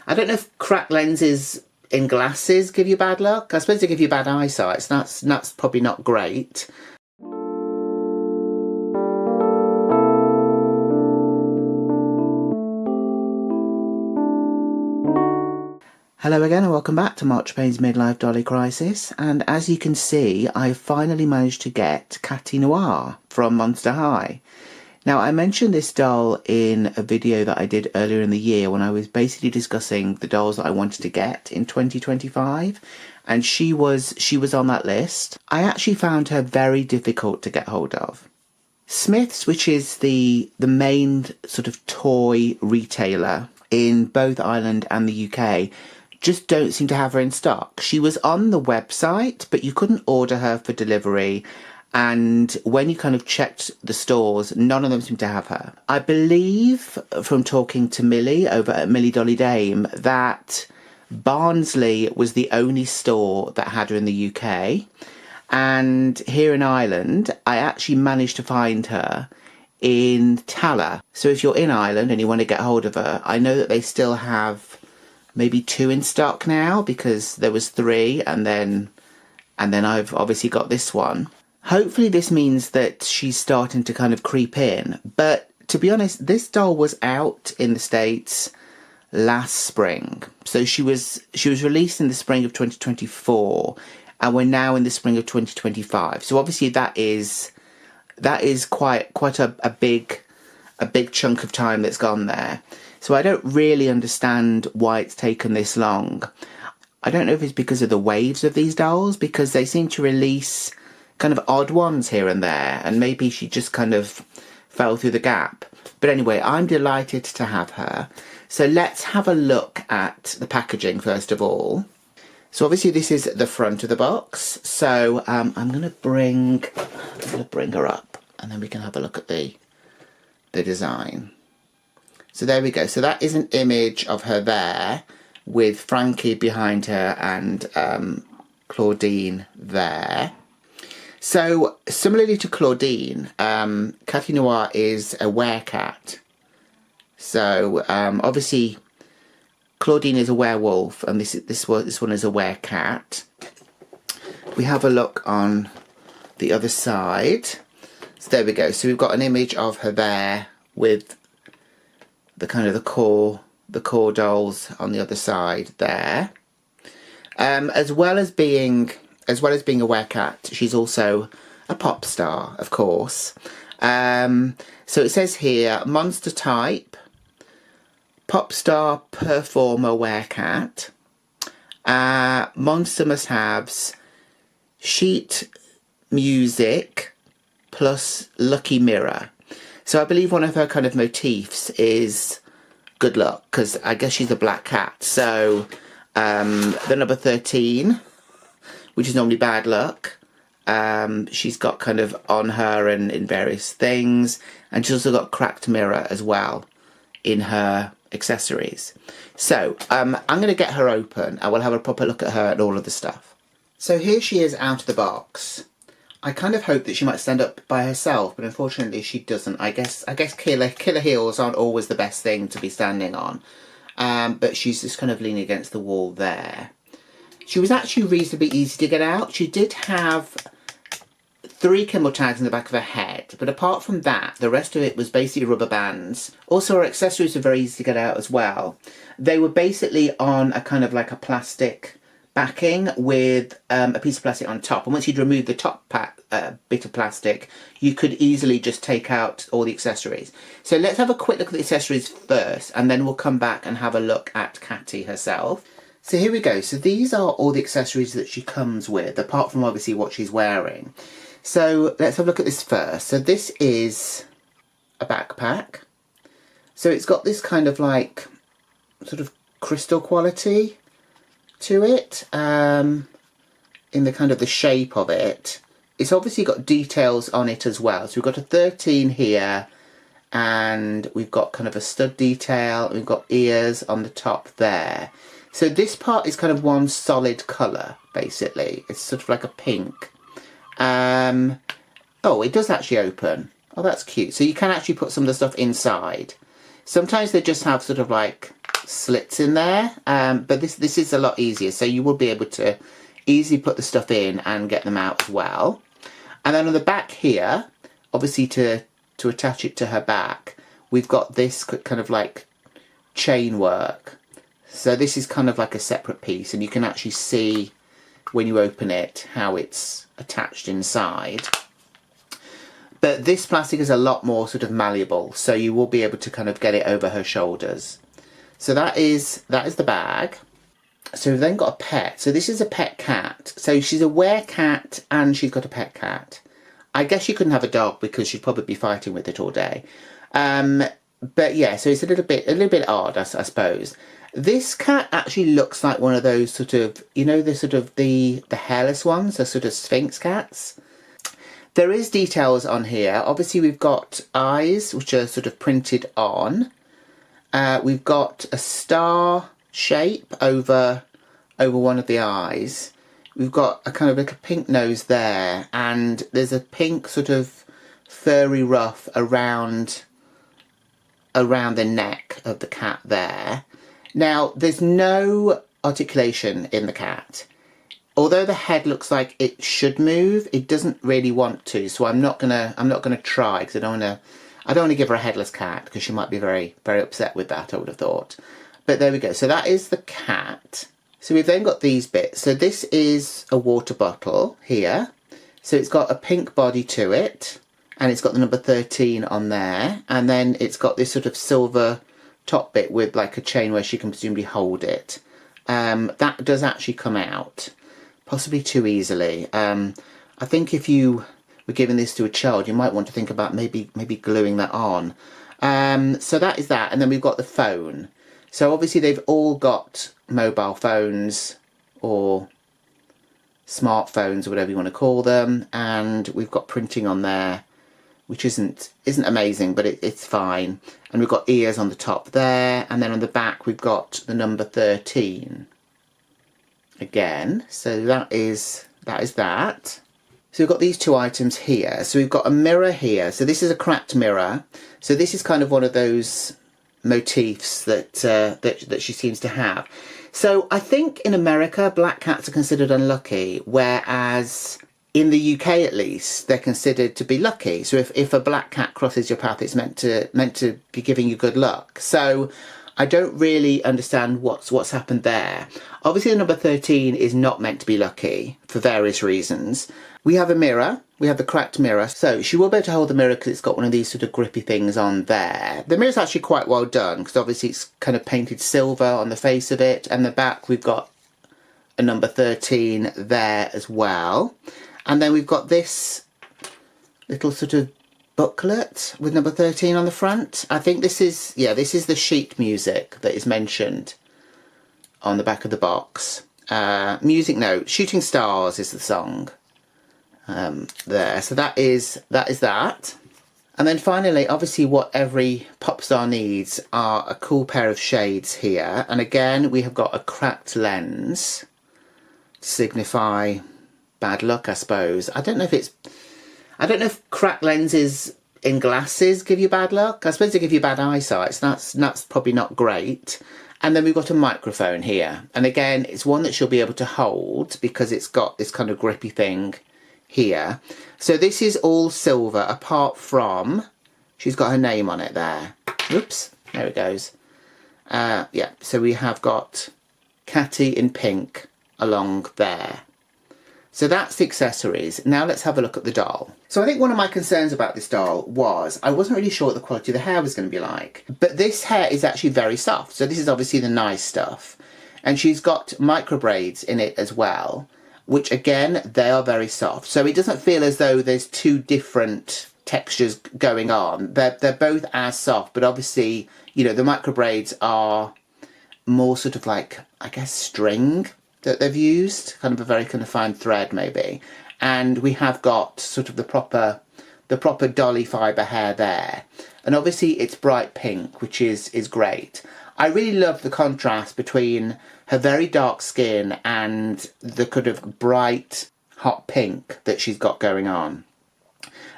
I don't know if cracked lenses in glasses give you bad luck. I suppose they give you bad eyesight, so that's probably not great. Hello again and welcome back to March Payne's Midlife Dolly Crisis, and as you can see I've finally managed to get Catty Noir from Monster High. Now I mentioned this doll in a video that I did earlier in the year when I was basically discussing the dolls that I wanted to get in 2025, and she was on that list. I actually found her very difficult to get hold of. Smith's, which is the main sort of toy retailer in both Ireland and the UK, just don't seem to have her in stock. She was on the website, but you couldn't order her for delivery. And when you kind of checked the stores, none of them seemed to have her. I believe from talking to Millie over at Millie Dolly Dame that Barnsley was the only store that had her in the UK. And here in Ireland, I actually managed to find her in Tala. So if you're in Ireland and you want to get hold of her, I know that they still have maybe 2 in stock now, because there was 3 and then I've obviously got this one. Hopefully this means that she's starting to kind of creep in, but to be honest, this doll was out in the States last spring. So she was released in the spring of 2024 and we're now in the spring of 2025. So obviously that is quite a big chunk of time that's gone there. So I don't really understand why it's taken this long. I don't know if it's because of the waves of these dolls, because they seem to release kind of odd ones here and there, and maybe she just kind of fell through the gap. But anyway, I'm delighted to have her. So let's have a look at the packaging first of all. So obviously this is the front of the box. So I'm going to bring her up and then we can have a look at the design. So there we go. So that is an image of her there with Frankie behind her and Claudine there. So similarly to Claudine, Catty Noir is a werecat. So obviously Claudine is a werewolf and this one is a werecat. We have a look on the other side. So there we go. So we've got an image of her there with the kind of the core dolls on the other side there. As well as being a werecat, she's also a pop star, of course. So it says here, monster type, pop star, performer, werecat, monster must-haves, sheet music, plus lucky mirror. So I believe one of her kind of motifs is good luck, because I guess she's a black cat. So the number 13, which is normally bad luck, she's got kind of on her and in various things. And she's also got cracked mirror as well in her accessories. So I'm going to get her open and we'll have a proper look at her and all of the stuff. So here she is out of the box. I kind of hope that she might stand up by herself, but unfortunately she doesn't. I guess killer heels aren't always the best thing to be standing on. But she's just kind of leaning against the wall there. She was actually reasonably easy to get out. She did have 3 Kimmel tags in the back of her head, but apart from that, the rest of it was basically rubber bands. Also, her accessories were very easy to get out as well. They were basically on a kind of like a plastic backing with a piece of plastic on top, and once you'd remove the top bit of plastic, you could easily just take out all the accessories. So let's have a quick look at the accessories first, and then we'll come back and have a look at Catty herself. So here we go. So these are all the accessories that she comes with, apart from obviously what she's wearing. So let's have a look at this first. So this is a backpack. So it's got this kind of like sort of crystal quality to it, in the kind of the shape of it. It's obviously got details on it as well. So we've got a 13 here, and we've got kind of a stud detail, and we've got ears on the top there. So this part is kind of one solid colour, basically. It's sort of like a pink. Oh, it does actually open. Oh, that's cute. So you can actually put some of the stuff inside. Sometimes they just have sort of like slits in there, but this is a lot easier, so you will be able to easily put the stuff in and get them out as well. And then on the back here, obviously to attach it to her back, we've got this kind of like chain work. So this is kind of like a separate piece, and you can actually see when you open it how it's attached inside. But this plastic is a lot more sort of malleable, so you will be able to kind of get it over her shoulders. So that is the bag. So we've then got a pet. So this is a pet cat. So she's a werecat and she's got a pet cat. I guess she couldn't have a dog because she'd probably be fighting with it all day. But yeah, so it's a little bit odd, I suppose. This cat actually looks like one of those sort of, you know, the hairless ones, the sort of Sphinx cats. There is details on here. Obviously we've got eyes, which are sort of printed on. We've got a star shape over one of the eyes. We've got a kind of little pink nose there, and there's a pink sort of furry ruff around the neck of the cat there. Now, there's no articulation in the cat. Although the head looks like it should move, it doesn't really want to. So I'm not gonna try, because I don't want to give her a headless cat, because she might be very, very upset with that, I would have thought. But there we go. So that is the cat. So we've then got these bits. So this is a water bottle here. So it's got a pink body to it, and it's got the number 13 on there. And then it's got this sort of silver top bit with like a chain where she can presumably hold it. That does actually come out, possibly too easily. I think if you were giving this to a child, you might want to think about maybe gluing that on. So that is that. And then we've got the phone. So obviously they've all got mobile phones or smartphones or whatever you want to call them, and we've got printing on there, which isn't amazing, but it's fine. And we've got ears on the top there, and then on the back we've got the number 13 again. So that is that. So we've got these two items here. So we've got a mirror here. So this is a cracked mirror. So this is kind of one of those motifs that she seems to have. So I think in America black cats are considered unlucky, whereas in the UK at least they're considered to be lucky. So if a black cat crosses your path, it's meant to be giving you good luck. So I don't really understand what's happened there. Obviously the number 13 is not meant to be lucky for various reasons. We have a mirror. We have the cracked mirror. So she will be able to hold the mirror because it's got one of these sort of grippy things on there. The mirror's actually quite well done because obviously it's kind of painted silver on the face of it. And the back we've got a number 13 there as well. And then we've got this little sort of booklet with number 13 on the front. I think this is the sheet music that is mentioned on the back of the box. Music note, Shooting Stars is the song there. So that is that. And then finally, obviously what every pop star needs are a cool pair of shades here. And again, we have got a cracked lens to signify bad luck, I suppose. I don't know if cracked lenses in glasses give you bad luck. I suppose they give you bad eyesight, so that's probably not great. And then we've got a microphone here. And again, it's one that she'll be able to hold because it's got this kind of grippy thing here. So this is all silver apart from, she's got her name on it there. Oops, there it goes. Yeah, so we have got Catty in pink along there. So that's the accessories. Now let's have a look at the doll. So I think one of my concerns about this doll was I wasn't really sure what the quality of the hair was going to be like. But this hair is actually very soft. So this is obviously the nice stuff. And she's got micro braids in it as well, which again, they are very soft. So it doesn't feel as though there's two different textures going on. They're both as soft, but obviously, you know, the micro braids are more sort of like, I guess, string that they've used, kind of a very kind of fine thread maybe. And we have got sort of the proper dolly fibre hair there. And obviously it's bright pink, which is great. I really love the contrast between her very dark skin and the kind of bright hot pink that she's got going on.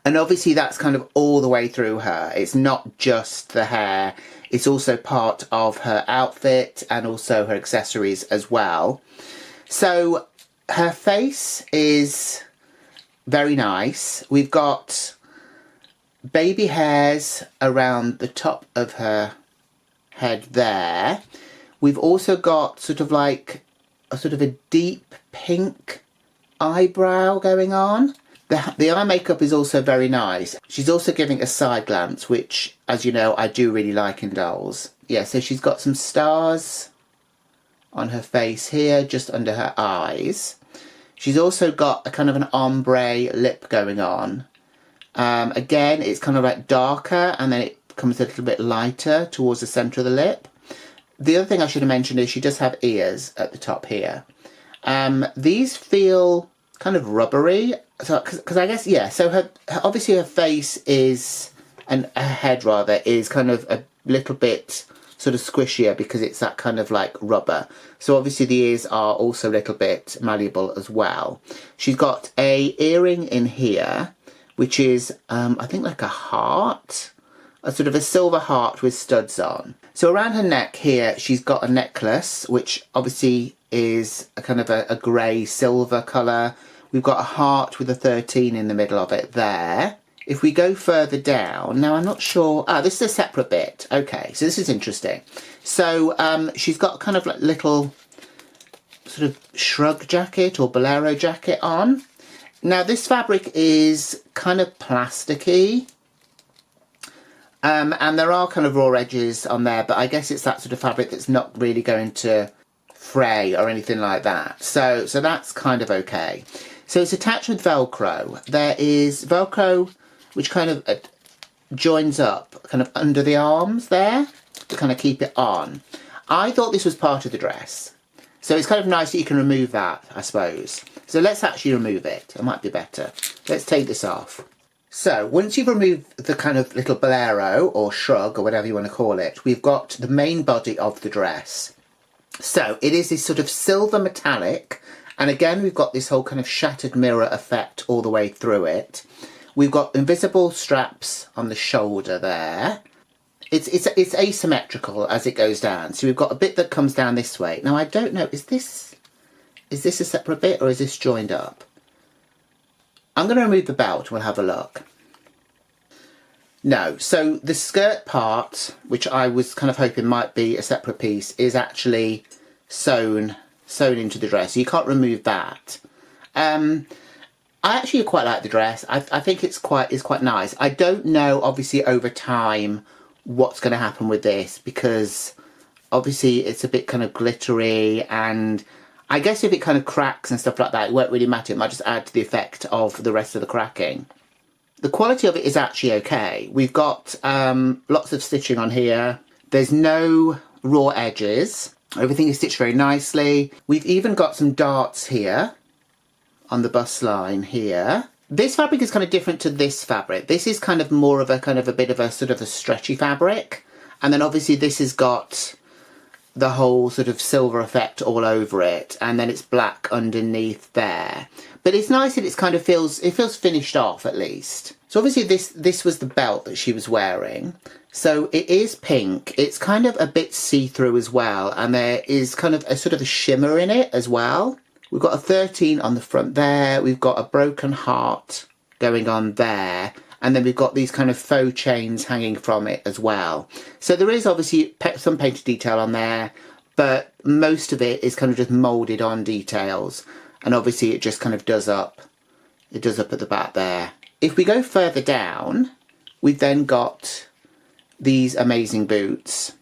And obviously that's kind of all the way through her. It's not just the hair. It's also part of her outfit and also her accessories as well. So her face is very nice. We've got baby hairs around the top of her head there. We've also got sort of like a deep pink eyebrow going on. The eye makeup is also very nice. She's also giving a side glance, which, as you know, I do really like in dolls. Yeah, so she's got some stars on her face here, just under her eyes. She's also got a kind of an ombre lip going on. Again, it's kind of like darker, and then it becomes a little bit lighter towards the centre of the lip. The other thing I should have mentioned is she does have ears at the top here. These feel kind of rubbery, so because I guess, yeah, so obviously her face is, and her head rather, is kind of a little bit sort of squishier because it's that kind of like rubber. So obviously the ears are also a little bit malleable as well. She's got a earring in here, which is, I think like a heart, a sort of a silver heart with studs on. So around her neck here, she's got a necklace, which obviously is a kind of a grey silver colour. We've got a heart with a 13 in the middle of it there. If we go further down, now I'm not sure, this is a separate bit. Okay, so this is interesting. So she's got kind of like little sort of shrug jacket or bolero jacket on. Now this fabric is kind of plasticky. And there are kind of raw edges on there, but I guess it's that sort of fabric that's not really going to fray or anything like that. So that's kind of okay. So it's attached with Velcro. There is Velcro which kind of joins up kind of under the arms there to kind of keep it on. I thought this was part of the dress. So it's kind of nice that you can remove that, I suppose. So let's actually remove it. It might be better. Let's take this off. So once you've removed the kind of little bolero or shrug or whatever you want to call it, we've got the main body of the dress. So it is this sort of silver metallic, and again we've got this whole kind of shattered mirror effect all the way through it. We've got invisible straps on the shoulder there. It's asymmetrical as it goes down. So we've got a bit that comes down this way. Now I don't know, is this a separate bit or is this joined up? I'm going to remove the belt, we'll have a look. No, so the skirt part, which I was kind of hoping might be a separate piece, is actually sewn into the dress. So you can't remove that. I actually quite like the dress. I think it's quite nice. I don't know, obviously, over time what's going to happen with this, because obviously it's a bit kind of glittery, and I guess if it kind of cracks and stuff like that, it won't really matter. It might just add to the effect of the rest of the cracking. The quality of it is actually okay. We've got lots of stitching on here. There's no raw edges. Everything is stitched very nicely. We've even got some darts here on the bust line here. This fabric is kind of different to this fabric. This is kind of more of a bit of a sort of a stretchy fabric. And then obviously this has got the whole sort of silver effect all over it, and then it's black underneath there. But it's nice that it's kind of feels finished off at least. So obviously this was the belt that she was wearing. So it is pink. It's kind of a bit see-through as well, and there is kind of a sort of a shimmer in it as well. We've got a 13 on the front there. We've got a broken heart going on there. And then we've got these kind of faux chains hanging from it as well. So there is obviously some painted detail on there, but most of it is kind of just moulded on details. And obviously it just kind of does up. It does up at the back there. If we go further down, we've then got these amazing boots.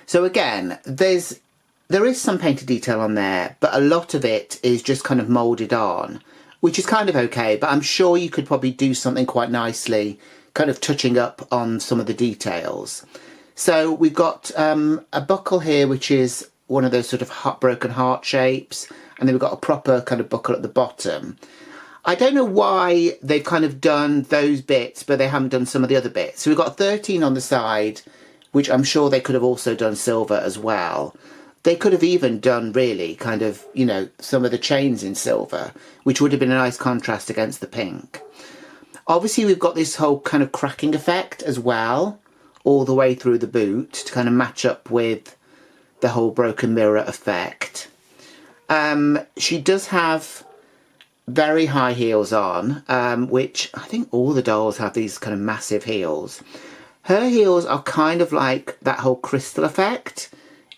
So again, there is some painted detail on there, but a lot of it is just kind of moulded on, which is kind of okay, but I'm sure you could probably do something quite nicely, kind of touching up on some of the details. So we've got a buckle here, which is one of those sort of broken heart shapes, and then we've got a proper kind of buckle at the bottom. I don't know why they've kind of done those bits, but they haven't done some of the other bits. So we've got 13 on the side, which I'm sure they could have also done silver as well. They could have even done really kind of, you know, some of the chains in silver, which would have been a nice contrast against the pink. Obviously, we've got this whole kind of cracking effect as well all the way through the boot to kind of match up with the whole broken mirror effect. She does have very high heels on, which I think all the dolls have these kind of massive heels. Her heels are kind of like that whole crystal effect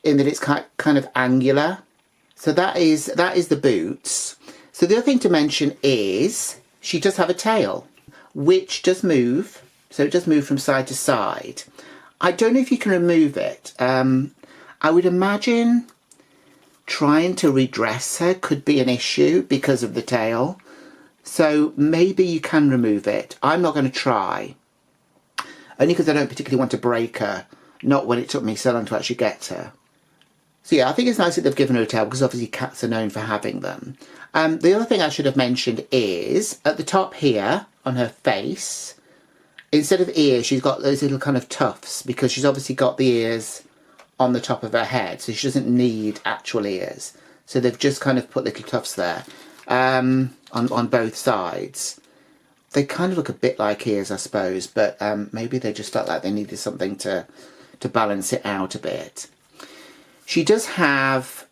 in that it's kind of angular. So that is the boots. So the other thing to mention is she does have a tail, which does move. So it does move from side to side. I don't know if you can remove it. I would imagine trying to redress her could be an issue because of the tail. So maybe you can remove it. I'm not going to try. Only because I don't particularly want to break her. Not when it took me so long to actually get her. So yeah, I think it's nice that they've given her a tail because obviously cats are known for having them. The other thing I should have mentioned is at the top here on her face, instead of ears, she's got those little kind of tufts because she's obviously got the ears on the top of her head, so she doesn't need actual ears. So they've just kind of put little tufts there on both sides. They kind of look a bit like ears, I suppose, but maybe they just felt like they needed something to balance it out a bit. She does have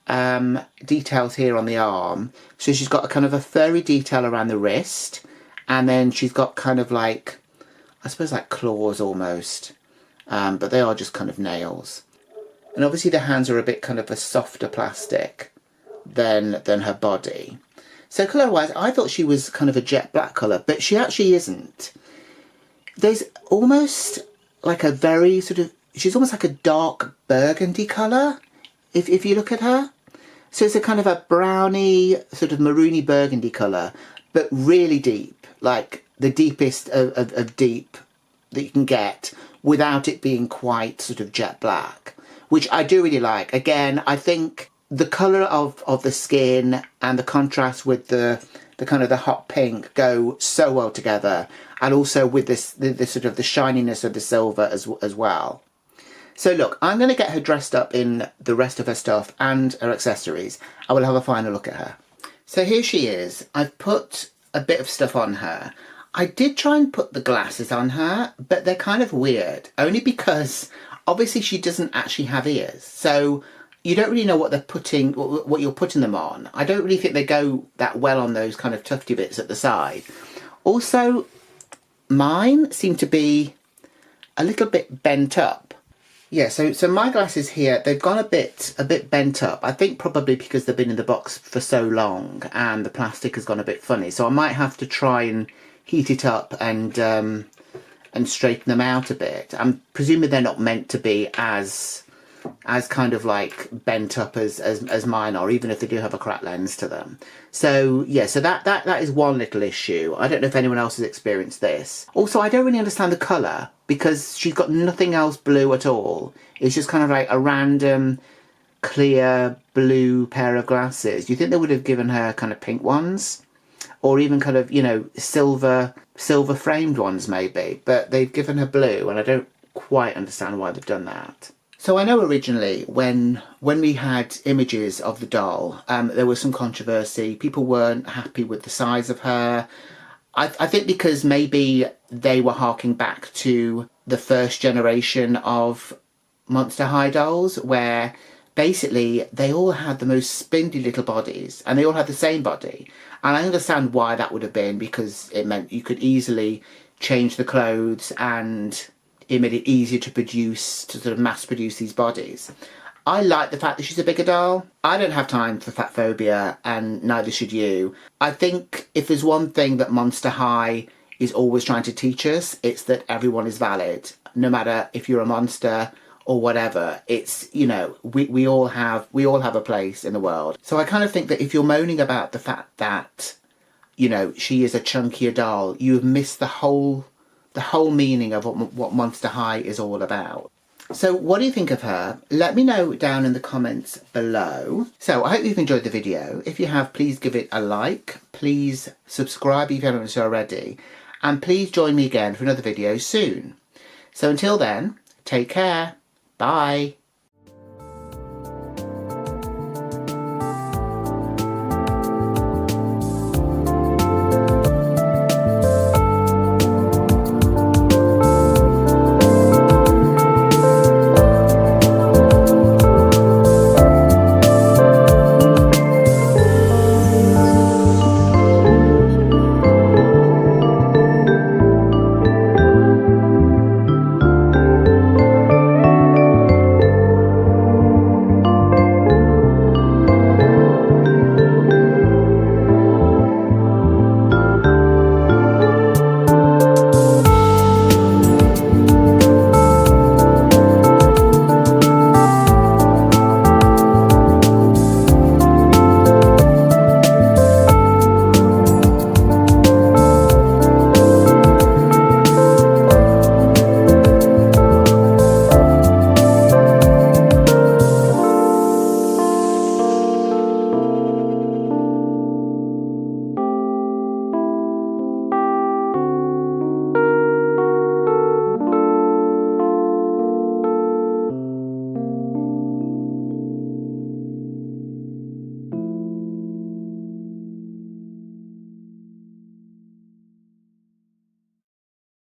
details here on the arm. So she's got a kind of a furry detail around the wrist, and then she's got kind of like, I suppose like claws almost, but they are just kind of nails. And obviously the hands are a bit kind of a softer plastic than her body. So colour-wise, I thought she was kind of a jet black colour, but she actually isn't. There's almost like a very sort of, she's almost like a dark burgundy colour, if you look at her. So it's a kind of a browny, sort of maroony burgundy colour, but really deep, like the deepest of deep that you can get without it being quite sort of jet black, which I do really like. Again, I think the colour of the skin and the contrast with the kind of the hot pink go so well together, and also with this the sort of the shininess of the silver as well. So look, I'm going to get her dressed up in the rest of her stuff and her accessories. I will have a final look at her. So here she is. I've put a bit of stuff on her. I did try and put the glasses on her, but they're kind of weird, only because obviously she doesn't actually have ears. So you don't really know what you're putting them on. I don't really think they go that well on those kind of tufty bits at the side. Also, mine seem to be a little bit bent up. Yeah, so my glasses here, they've gone a bit bent up. I think probably because they've been in the box for so long and the plastic has gone a bit funny. So I might have to try and heat it up and straighten them out a bit. I'm presuming they're not meant to be as kind of like bent up as mine are, even if they do have a cracked lens to them. So yeah, so that is one little issue. I don't know if anyone else has experienced this. Also, I don't really understand the colour because she's got nothing else blue at all. It's just kind of like a random clear blue pair of glasses. Do you think they would have given her kind of pink ones? Or even kind of, you know, silver framed ones maybe, but they've given her blue and I don't quite understand why they've done that. So I know originally when we had images of the doll, there was some controversy. People weren't happy with the size of her. I think because maybe they were harking back to the first generation of Monster High dolls, where basically they all had the most spindly little bodies and they all had the same body. And I understand why that would have been, because it meant you could easily change the clothes and it made it easier to sort of mass produce these bodies. I like the fact that she's a bigger doll. I don't have time for fat phobia, and neither should you. I think if there's one thing that Monster High is always trying to teach us, it's that everyone is valid. No matter if you're a monster or whatever, it's, you know, we all have a place in the world. So I kind of think that if you're moaning about the fact that, you know, she is a chunkier doll, you have missed the whole meaning of what Monster High is all about. So what do you think of her? Let me know down in the comments below. So I hope you've enjoyed the video. If you have, please give it a like. Please subscribe if you haven't already. And please join me again for another video soon. So until then, take care. Bye.